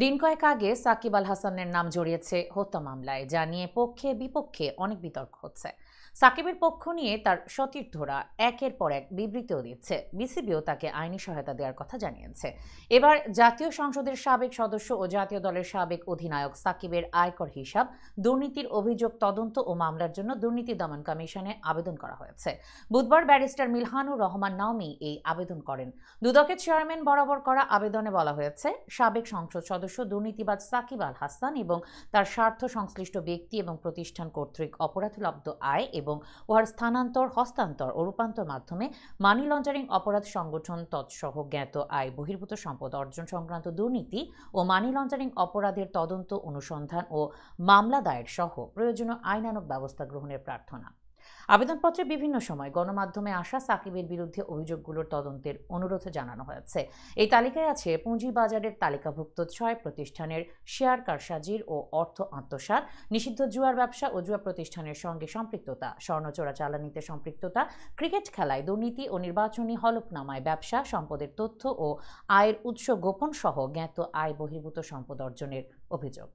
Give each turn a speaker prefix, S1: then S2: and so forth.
S1: দিন কয়েক আগে সাকিব আল হাসানের নাম জড়িয়েছে হত্যা মামলায়, যা নিয়ে পক্ষে বিপক্ষে অনেক বিতর্ক হচ্ছে। সাকিবের পক্ষ নিয়ে তার সতীর্থরা একের পর এক বিবৃতিও দিচ্ছে। বিসিবিও তাকে আইনি সহায়তা দেওয়ার কথা জানিয়েছে। এবার জাতীয় সংসদের সাবেক সদস্য ও জাতীয় দলের সাবেক অধিনায়ক সাকিবের আয়কর হিসাব দুর্নীতির অভিযোগ তদন্ত ও মামলার জন্য দুর্নীতি দমন কমিশনে আবেদন করা হয়েছে। বুধবার ব্যারিস্টার মিলহানুর রহমান নাওমি এই আবেদন করেন। দুদকের চেয়ারম্যান বরাবর করা আবেদনে বলা হয়েছে, সাবেক সংসদ সদস্য দুর্নীতিবাজ সাকিব আল হাসান এবং তার স্বার্থ সংশ্লিষ্ট ব্যক্তি এবং প্রতিষ্ঠান কর্তৃক অপরাধলব্ধ আয় এবং উহার স্থানান্তর, হস্তান্তর ও রূপান্তর মাধ্যমে মানি লন্ডারিং অপরাধ সংগঠন তৎসহ জ্ঞাত আয় বহির্ভূত সম্পদ অর্জন সংক্রান্ত দুর্নীতি ও মানি লন্ডারিং অপরাধের তদন্ত, অনুসন্ধান ও মামলা দায়ের সহ প্রয়োজনীয় আইনানুগ ব্যবস্থা গ্রহণের প্রার্থনা। আবেদনপত্রে বিভিন্ন সময় গণমাধ্যমে আসা সাকিবের বিরুদ্ধে অভিযোগগুলোর তদন্তের অনুরোধ জানানো হয়েছে। এই তালিকায় আছে পুঁজিবাজারের তালিকাভুক্ত ৬ প্রতিষ্ঠানের শেয়ার কারসাজির ও অর্থ আত্মসাৎ, নিষিদ্ধ জুয়ার ব্যবসা ও জুয়া প্রতিষ্ঠানের সঙ্গে সম্পৃক্ততা, স্বর্ণ চোরাচালানিতে সম্পৃক্ততা, ক্রিকেট খেলায় দুর্নীতি ও নির্বাচনী হলফনামায় ব্যবসা, সম্পদের তথ্য ও আয়ের উৎস গোপন সহ জ্ঞাত আয় বহির্ভূত সম্পদ অর্জনের অভিযোগ।